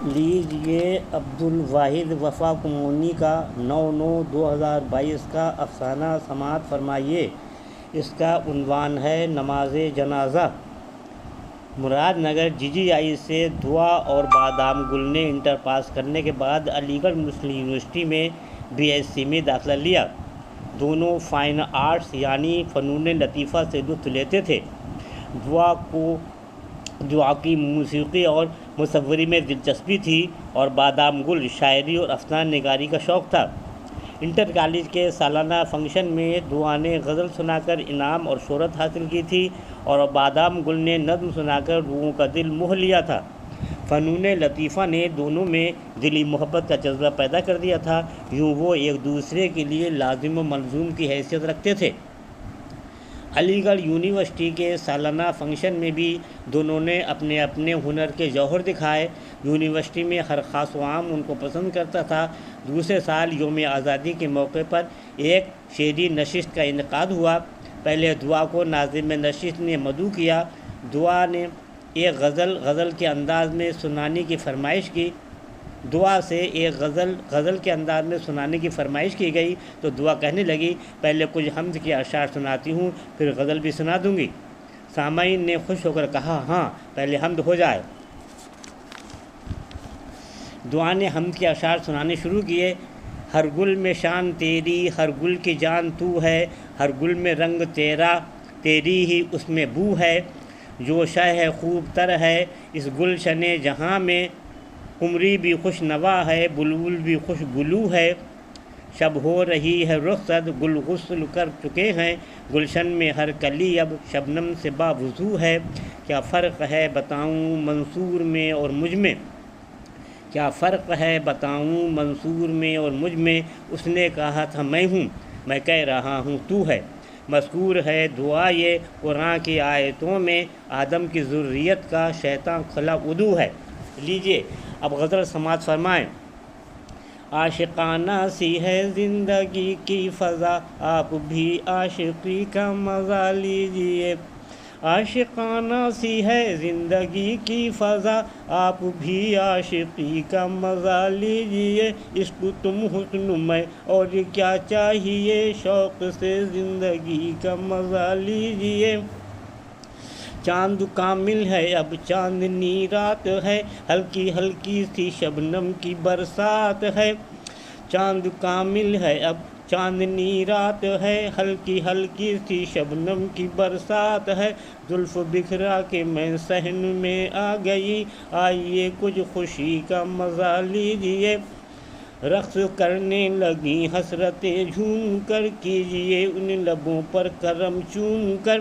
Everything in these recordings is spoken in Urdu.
لیجیے عبدالواحد وفا کمونی کا 9/9/2022 کا افسانہ سماعت فرمائیے۔ اس کا عنوان ہے نماز جنازہ۔ مراد نگر GGI سے دعا اور بادام گل نے انٹر پاس کرنے کے بعد علی گڑھ مسلم یونیورسٹی میں BSc میں داخلہ لیا۔ دونوں فائن آرٹس یعنی فنون لطیفہ سے لطف لیتے تھے۔ دعا کی موسیقی اور مصوری میں دلچسپی تھی اور بادام گل شاعری اور افسانہ نگاری کا شوق تھا۔ انٹر کالج کے سالانہ فنکشن میں دعا نے غزل سنا کر انعام اور شہرت حاصل کی تھی اور بادام گل نے نظم سنا کر لوگوں کا دل موہ لیا تھا۔ فنون لطیفہ نے دونوں میں دلی محبت کا جذبہ پیدا کر دیا تھا، یوں وہ ایک دوسرے کے لیے لازم و ملزوم کی حیثیت رکھتے تھے۔ علی گڑھ یونیورسٹی کے سالانہ فنکشن میں بھی دونوں نے اپنے اپنے ہنر کے جوہر دکھائے۔ یونیورسٹی میں ہر خاص و عام ان کو پسند کرتا تھا۔ دوسرے سال یوم آزادی کے موقع پر ایک شعری نشست کا انعقاد ہوا۔ پہلے دعا کو ناظم نشست نے مدعو کیا۔ دعا نے ایک غزل کے انداز میں سنانے کی فرمائش کی۔ دعا سے ایک غزل کے انداز میں سنانے کی فرمائش کی گئی تو دعا کہنے لگی، پہلے کچھ حمد کے اشعار سناتی ہوں، پھر غزل بھی سنا دوں گی۔ سامعین نے خوش ہو کر کہا، ہاں پہلے حمد ہو جائے۔ دعا نے حمد کے اشعار سنانے شروع کیے۔ ہر گل میں شان تیری، ہر گل کی جان تو ہے، ہر گل میں رنگ تیرا، تیری ہی اس میں بو ہے، جو شہ ہے خوب تر ہے اس گلشن جہاں میں، قمری بھی خوش نوا ہے، بلبل بھی خوش گلو ہے، شب ہو رہی ہے رخصت، گل غسل کر چکے ہیں، گلشن میں ہر کلی اب شبنم سے باوضو ہے، کیا فرق ہے بتاؤں منصور میں اور مجھ میں، کیا فرق ہے بتاؤں منصور میں اور مجھ میں، اس نے کہا تھا میں ہوں، میں کہہ رہا ہوں تو ہے، مذکور ہے دعا یہ قرآن کی آیتوں میں، آدم کی ذریت کا شیطان کھلا عدو ہے۔ لیجیے اب غزل سماعت فرمائیں۔ عاشقانہ سی ہے زندگی کی فضا، آپ بھی عاشقی کا مزہ لیجیے، عاشقانہ سی ہے زندگی کی فضا، آپ بھی عاشقی کا مزہ لیجیے، عشق تم حسن میں اور کیا چاہیے، شوق سے زندگی کا مزہ لیجیے، چاند کامل ہے اب چاندنی رات ہے، ہلکی ہلکی سی شبنم کی برسات ہے، چاند کامل ہے اب چاندنی رات ہے، ہلکی ہلکی سی شبنم کی برسات ہے، زلف بکھرا کے میں صحن میں آ گئی، آئیے کچھ خوشی کا مزہ لیجیے، رقص کرنے لگی حسرتیں جھوم کر، کیجیے ان لبوں پر کرم چوم کر،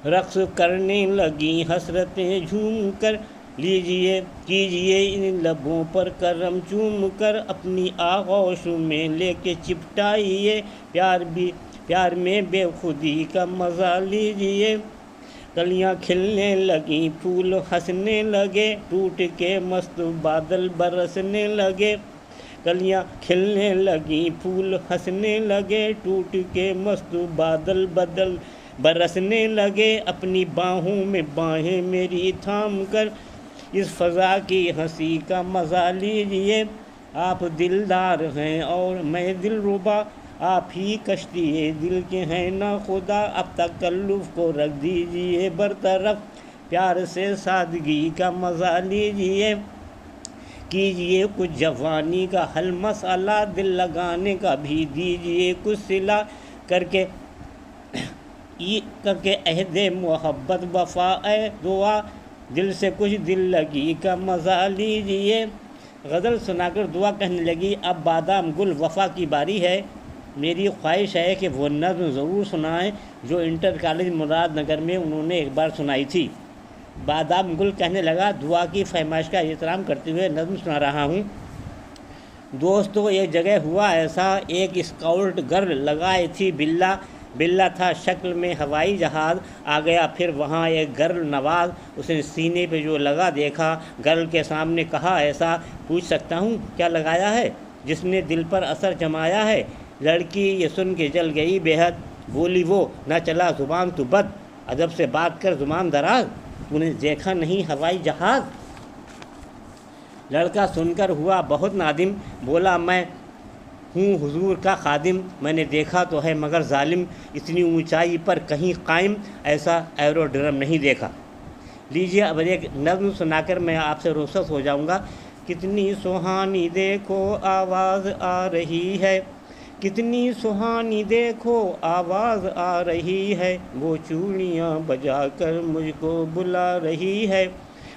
رقص کرنے لگی حسرتیں جھوم کر، کیجیے ان لبوں پر کرم چوم کر، اپنی آغوش میں لے کے چپٹائیے، پیار میں بے خودی کا مزہ لیجیے، کلیاں کھلنے لگیں پھول ہنسنے لگے، ٹوٹ کے مست بادل برسنے لگے، کلیاں کھلنے لگیں پھول ہنسنے لگے، ٹوٹ کے مست بادل برسنے لگے، اپنی باہوں میں باہیں میری تھام کر، اس فضا کی ہنسی کا مزہ لیجیے، آپ دلدار ہیں اور میں دلربا، آپ ہی کشتی دل کے ہیں نا خدا، اب تکلف کو رکھ دیجیے برطرف، پیار سے سادگی کا مزہ لیجیے، کیجیے کچھ جوانی کا حل مسئلہ، دل لگانے کا بھی دیجیے کچھ صلہ، کر کے عہد محبت وفا اے دعا، دل سے کچھ دل لگی کا مزہ لیجیے۔ غزل سنا کر دعا کہنے لگی، اب بادام گل وفا کی باری ہے، میری خواہش ہے کہ وہ نظم ضرور سنائیں جو انٹر کالج مراد نگر میں انہوں نے ایک بار سنائی تھی۔ بادام گل کہنے لگا، دعا کی فرمائش کا احترام کرتے ہوئے نظم سنا رہا ہوں۔ دوستو ایک جگہ ہوا ایسا، ایک اسکاؤٹ گرل لگائے تھی بلا تھا شکل میں ہوائی جہاز، آ گیا پھر وہاں ایک گرل نواز، اس نے سینے پہ جو لگا دیکھا، گرل کے سامنے کہا ایسا، پوچھ سکتا ہوں کیا لگایا ہے جس نے دل پر اثر جمایا ہے، لڑکی یہ سن کے جل گئی بے حد، بولی وہ نہ چلا زبان تو بد، ادب سے بات کر زبان دراز، تو نے دیکھا نہیں ہوائی جہاز۔ لڑکا سن کر ہوا بہت نادم، بولا میں ہوں حضور کا خادم، میں نے دیکھا تو ہے مگر ظالم، اتنی اونچائی پر کہیں قائم، ایسا ایروڈرم نہیں دیکھا۔ لیجیے اب ایک نظم سنا کر میں آپ سے رخصت ہو جاؤں گا۔ کتنی سہانی دیکھو آواز آ رہی ہے، کتنی سہانی دیکھو آواز آ رہی ہے، وہ چوڑیاں بجا کر مجھ کو بلا رہی ہے،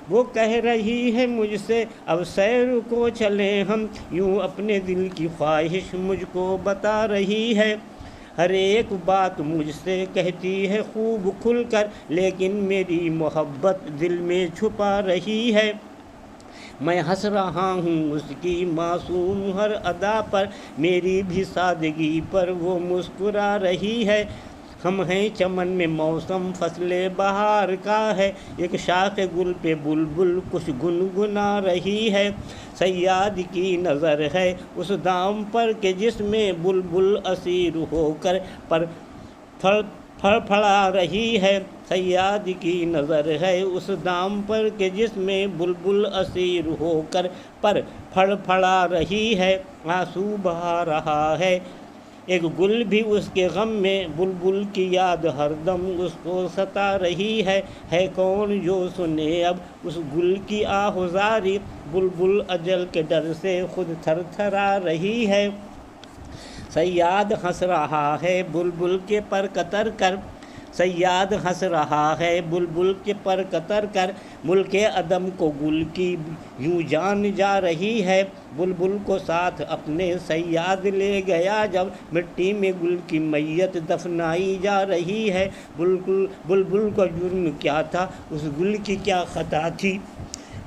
وہ کہہ رہی ہے مجھ سے اب سیر کو چلیں ہم، یوں اپنے دل کی خواہش مجھ کو بتا رہی ہے، ہر ایک بات مجھ سے کہتی ہے خوب کھل کر، لیکن میری محبت دل میں چھپا رہی ہے، میں ہنس رہا ہوں اس کی معصوم ہر ادا پر، میری بھی سادگی پر وہ مسکرا رہی ہے، ہم ہیں چمن میں موسم فصل بہار کا ہے، ایک شاخ گل پہ بلبل کچھ گنگنا رہی ہے، صیاد کی نظر ہے اس دام پر کہ جس میں بلبل اسیر ہو کر پر پھڑ پھڑا رہی ہے، صیاد کی نظر ہے اس دام پر کہ جس میں بلبل اسیر ہو کر پر پھڑ پھڑا رہی ہے، آنسو بہا رہا ہے ایک گل بھی اس کے غم میں، بلبل کی یاد ہر دم اس کو ستا رہی ہے کون جو سنے اب اس گل کی آہوزاری، بلبل اجل کے ڈر سے خود تھر تھرا رہی ہے، صیاد ہنس رہا ہے بلبل کے پر قطر کر، صیاد ہنس رہا ہے بلبل کے پر قطر کر، ملک عدم کو گل کی یوں جان جا رہی ہے، بلبل کو ساتھ اپنے صیاد لے گیا جب، مٹی میں گل کی میت دفنائی جا رہی ہے، بلبل کا جرم کیا تھا اس گل کی کیا خطا تھی،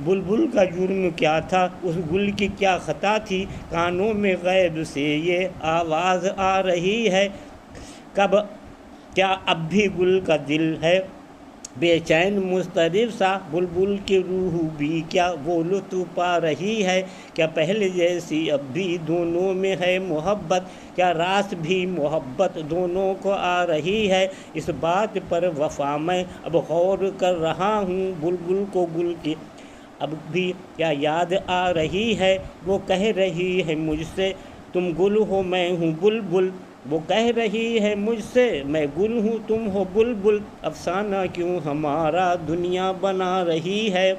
بلبل کا جرم کیا تھا اس گل کی کیا خطا تھی، کانوں میں غیب سے یہ آواز آ رہی ہے، کیا اب بھی گل کا دل ہے بے چین مضطرب سا، بلبل کی روح بھی کیا وہ لطف پا رہی ہے، کیا پہلے جیسی اب بھی دونوں میں ہے محبت، کیا راست بھی محبت دونوں کو آ رہی ہے، اس بات پر وفا میں اب غور کر رہا ہوں، بلبل کو گل کی اب بھی کیا یاد آ رہی ہے، وہ کہہ رہی ہے مجھ سے تم گل ہو میں ہوں بلبل، وہ کہہ رہی ہے مجھ سے میں گل ہوں تم ہو بلبل، افسانہ کیوں ہمارا دنیا بنا رہی ہے،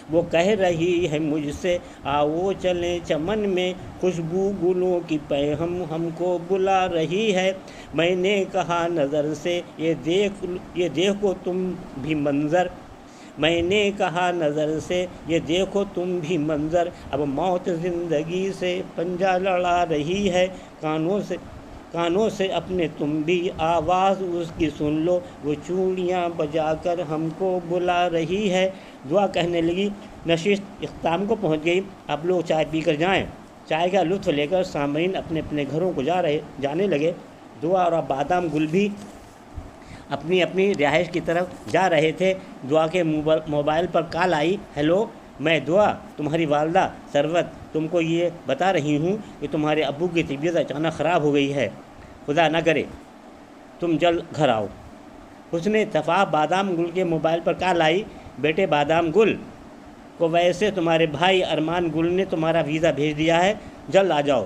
وہ کہہ رہی ہے مجھ سے آؤ چلیں چمن میں، خوشبو گلوں کی پیہم ہم کو بلا رہی ہے، میں نے کہا نظر سے یہ دیکھو تم بھی منظر، میں نے کہا نظر سے یہ دیکھو تم بھی منظر، اب موت زندگی سے پنجہ لڑا رہی ہے، کانوں سے اپنے تم بھی آواز اس کی سن لو، وہ چوڑیاں بجا کر ہم کو بلا رہی ہے۔ دعا کہنے لگی۔ نشست اختتام کو پہنچ گئی۔ اب لوگ چائے پی کر جائیں۔ چائے کا لطف لے کر سامعین اپنے اپنے گھروں کو جانے لگے۔ دعا اور بادام گل بھی اپنی اپنی رہائش کی طرف جا رہے تھے۔ دعا کے موبائل پر کال آئی۔ ہیلو، میں دعا تمہاری والدہ ثروت تم کو یہ بتا رہی ہوں کہ تمہارے ابو کی طبیعت اچانک خراب ہو گئی ہے، خدا نہ کرے تم جلد گھر آؤ۔ حسن اتفاق بادام گل کے موبائل پر کال آئی۔ بیٹے بادام گل، کویت سے تمہارے بھائی ارمان گل نے تمہارا ویزا بھیج دیا ہے، جلد آ جاؤ۔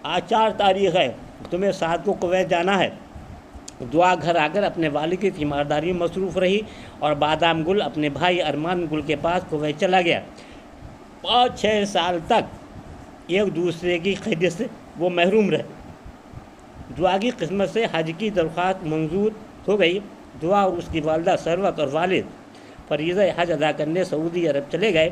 آج 4 تاریخ ہے، تمہیں 7 کو کویت جانا ہے۔ دعا گھر آ کر اپنے والد کی تیمارداری میں مصروف رہی اور بادام گل اپنے بھائی ارمان گل کے پاس کویت چلا گیا۔ 5-6 سال تک ایک دوسرے کی خدمت سے وہ محروم رہے۔ دعا کی قسمت سے حج کی درخواست منظور ہو گئی۔ دعا اور اس کی والدہ ثروت اور والد فریضہ حج ادا کرنے سعودی عرب چلے گئے۔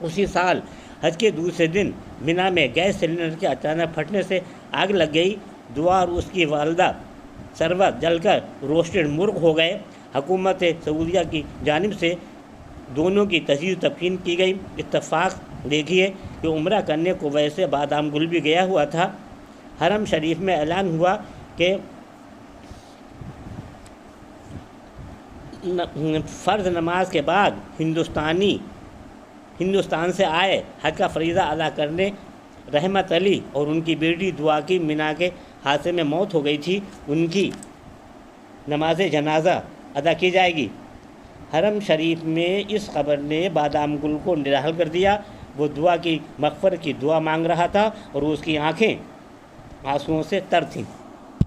اسی سال حج کے دوسرے دن مینا میں گیس سلنڈر کے اچانک پھٹنے سے آگ لگ گئی۔ دعا اور اس کی والدہ ثروت جل کر روسٹڈ مرغ ہو گئے۔ حکومت سعودیہ کی جانب سے دونوں کی تجہیز تکفین کی گئی۔ اتفاق دیکھیے کہ عمرہ کرنے کو ویسے بادام گل بھی گیا ہوا تھا۔ حرم شریف میں اعلان ہوا کہ فرض نماز کے بعد ہندوستان سے آئے حج کا فریضہ ادا کرنے رحمت علی اور ان کی بیٹی دعا کی مینا کے حادثے میں موت ہو گئی تھی، ان کی نماز جنازہ ادا کی جائے گی۔ حرم شریف میں اس قبر نے بادام گل کو نڈال کر دیا۔ وہ دعا کی مغفرت کی دعا مانگ رہا تھا اور اس کی آنکھیں آنسوؤں سے تر تھیں۔